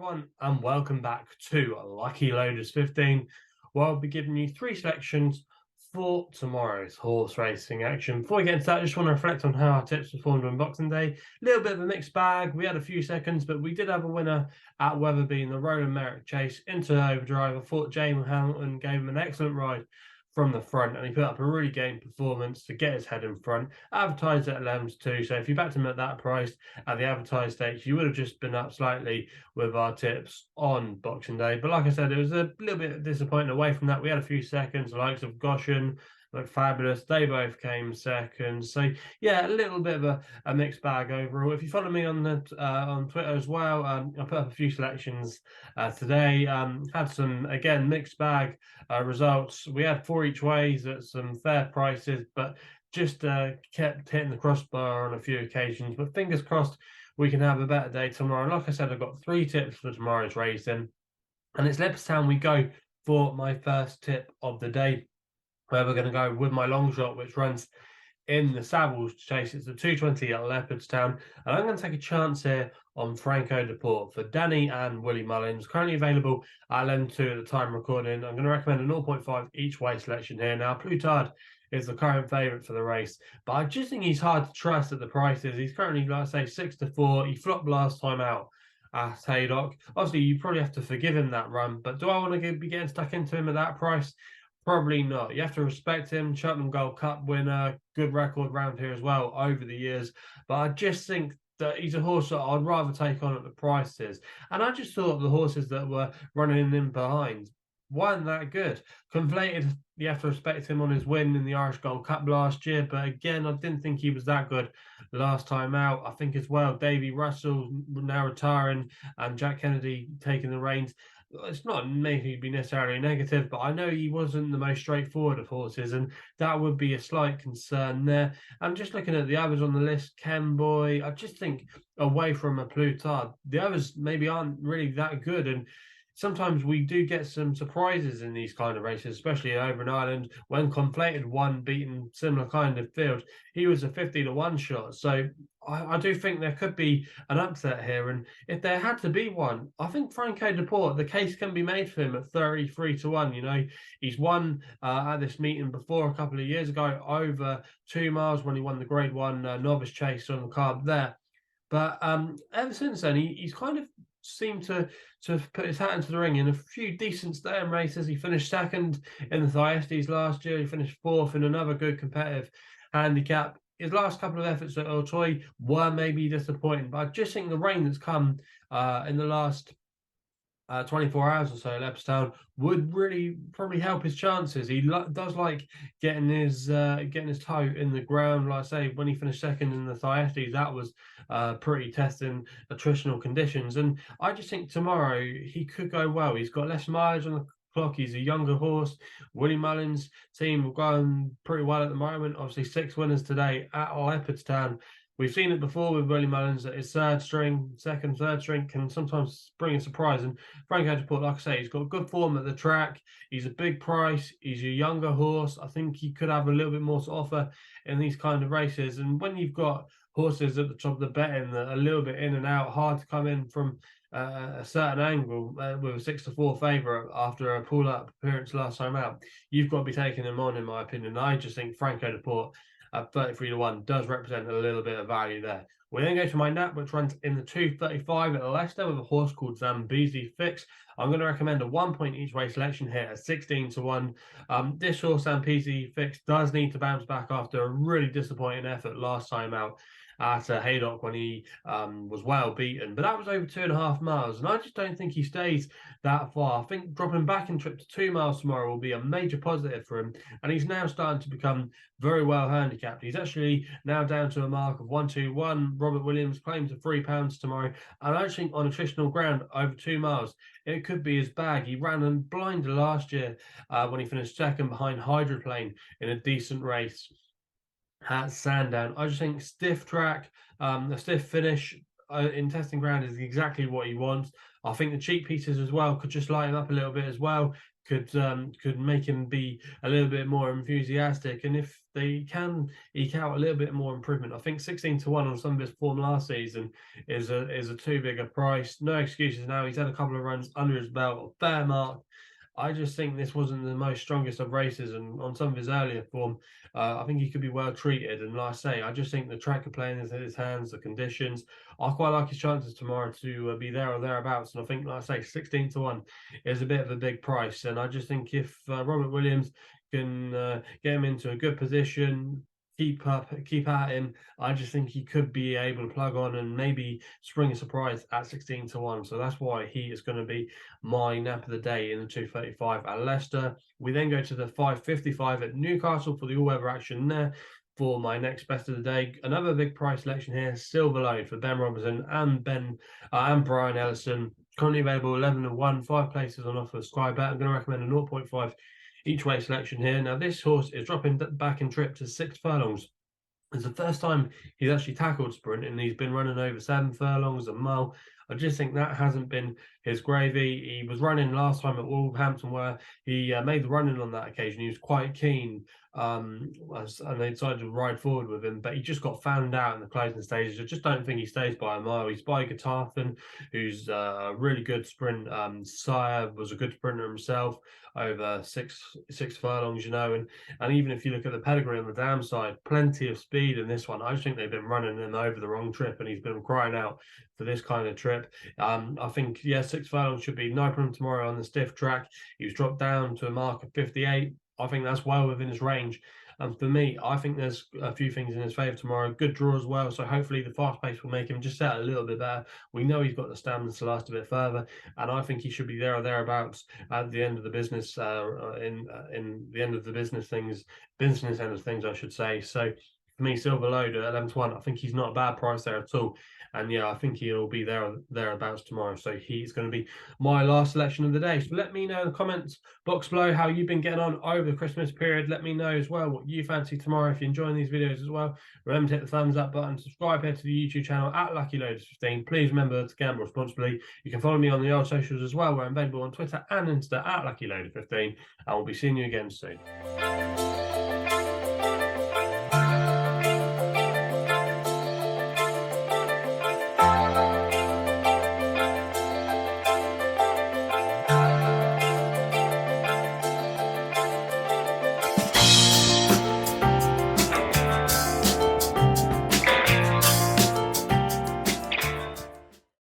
everyone, and welcome back to Lucky Loaders 15, where I'll be giving you three selections for tomorrow's horse racing action. Before we get into that, I just want to reflect on how our tips performed on Boxing Day. A little bit of a mixed bag. We had a few seconds, but we did have a winner at Wetherby in the Roland Merrick Chase into overdrive. I thought James Hamilton gave him an excellent ride from the front, and he put up a really game performance to get his head in front. Advertised at 11-2, so if you backed him at that price at the advertised stakes, you would have just been up slightly with our tips on Boxing Day. But like I said, it was a little bit disappointing away from that. We had a few seconds, the likes of Goshen, looked fabulous. They both came second. So yeah, a little bit of a mixed bag overall. If you follow me on the on Twitter as well, I put up a few selections today. Had some again mixed bag results. We had four each ways at some fair prices, but just kept hitting the crossbar on a few occasions. But fingers crossed we can have a better day tomorrow. And like I said, I've got three tips for tomorrow's racing, and it's Leopardstown we go for my first tip of the day, where we're going to go with my Longshot, which runs in the Savills Chase. It's the 220 at Leopardstown, and I'm going to take a chance here on Franco Deport for Danny and Willie Mullins, currently available at 11-2 at the time recording. I'm going to recommend a 0.5 each way selection here. Now, Plutard is the current favourite for the race, but I just think he's hard to trust at the prices. He's currently, like I say, 6-4. He flopped last time out at Haydock. Obviously, you probably have to forgive him that run, but do I want to be getting stuck into him at that price? Probably not. You have to respect him. Cheltenham Gold Cup winner, good record round here as well over the years. But I just think that he's a horse that I'd rather take on at the prices. And I just thought the horses that were running in behind weren't that good. Conflated, you have to respect him on his win in the Irish Gold Cup last year. But again, I didn't think he was that good last time out. I think as well, Davy Russell now retiring and Jack Kennedy taking the reins. It's not maybe be necessarily negative, but I know he wasn't the most straightforward of horses, and that would be a slight concern there. I'm just looking at the others on the list. Kenboy, I just think away from a Plutard, the others maybe aren't really that good, and sometimes we do get some surprises in these kind of races, especially over in Ireland when Conflated won, beating similar kind of field. He was a 50-1 shot. So I do think there could be an upset here. And if there had to be one, I think Franco Deport, the case can be made for him at 33-1. You know, he's won at this meeting before a couple of years ago over 2 miles when he won the Grade 1 novice chase on the card there. But ever since then, he's kind of seemed to have put his hat into the ring in a few decent staying races. He finished second in the Thyestes last year. He finished fourth in another good competitive handicap. His last couple of efforts at Auteuil were maybe disappointing, but I just think the rain that's come in the last 24 hours or so at Leopardstown would really probably help his chances. He does like getting his toe in the ground. Like I say, when he finished second in the Thyestes, that was pretty testing attritional conditions. And I just think tomorrow he could go well. He's got less mileage on the clock. He's a younger horse. Willie Mullins' team are going pretty well at the moment. Obviously, 6 winners today at Leopardstown. We've seen it before with Willie Mullins that his third string can sometimes bring a surprise. And Franco Deport, like I say, he's got good form at the track. He's a big price. He's a younger horse. I think he could have a little bit more to offer in these kind of races. And when you've got horses at the top of the betting that are a little bit in and out, hard to come in from a certain angle with a 6-4 favourite after a pull-up appearance last time out, you've got to be taking him on, in my opinion. I just think Franco Deport at 33-1 does represent a little bit of value there. We then go to my nap, which runs in the 235 at Leicester with a horse called Zambezi Fix. I'm going to recommend a 1 point each way selection here at 16-1. This horse, Zambezi Fix, does need to bounce back after a really disappointing effort last time out at Haydock when he was well beaten. But that was over 2.5 miles, and I just don't think he stays that far. I think dropping back in trip to 2 miles tomorrow will be a major positive for him, and he's now starting to become very well handicapped. He's actually now down to a mark of 1-2-1. Robert Williams claims £3 tomorrow, and I think on attritional ground over 2 miles, it could be his bag. He ran and blinded last year when he finished second behind Hydroplane in a decent race at Sandown. I just think stiff track, a stiff finish in testing ground is exactly what he wants. I think the cheap pieces as well could just light him up a little bit as well. could make him be a little bit more enthusiastic. And if they can eke out a little bit more improvement, I think 16-1 on some of his form last season is a too big a price. No excuses now. He's had a couple of runs under his belt, a fair mark. I just think this wasn't the most strongest of races, and on some of his earlier form, I think he could be well treated. And like I say, I just think the track could play in his hands, the conditions. I quite like his chances tomorrow to be there or thereabouts. And I think, like I say, 16-1 is a bit of a big price. And I just think if Robert Williams can get him into a good position, keep at him, I just think he could be able to plug on and maybe spring a surprise at 16-1. So that's why he is going to be my nap of the day in the 235 at Leicester. We then go to the 555 at Newcastle for the all-weather action there. For my next best of the day, another big price selection here, Silverlode for Ben Robinson and Brian Ellison. Currently available 11-1, 5 places on offer SkyBet. I'm going to recommend a 0.5 each way selection here. Now, this horse is dropping back in trip to 6 furlongs. It's the first time he's actually tackled sprint, and he's been running over 7 furlongs a mile. I just think that hasn't been his gravy. He was running last time at Wolverhampton, where he made the running on that occasion. He was quite keen, and they decided to ride forward with him, but he just got found out in the closing stages. I just don't think he stays by a mile. He's by Gutarthan, who's a really good sprint. Sire was a good sprinter himself over six furlongs, and even if you look at the pedigree on the dam side, plenty of speed in this one. I just think they've been running him over the wrong trip, and he's been crying out for this kind of trip. I think, 6 furlongs should be no problem tomorrow on the stiff track. He was dropped down to a mark of 58. I think that's well within his range. And for me, I think there's a few things in his favour tomorrow. Good draw as well. So hopefully the fast pace will make him just set a little bit better. We know he's got the stamina to last a bit further. And I think he should be there or thereabouts at the end of the business, in the end of the business end of things, I should say. So for me, Silverlode at 11-1, I think he's not a bad price there at all. And I think he'll be there or thereabouts tomorrow. So he's going to be my last selection of the day. So let me know in the comments box below how you've been getting on over the Christmas period. Let me know as well what you fancy tomorrow. If you're enjoying these videos as well, remember to hit the thumbs up button, subscribe here to the YouTube channel at LuckyLoaders15. Please remember to gamble responsibly. You can follow me on the old socials as well, where I'm available on Twitter and Insta at LuckyLoader15. And we'll be seeing you again soon.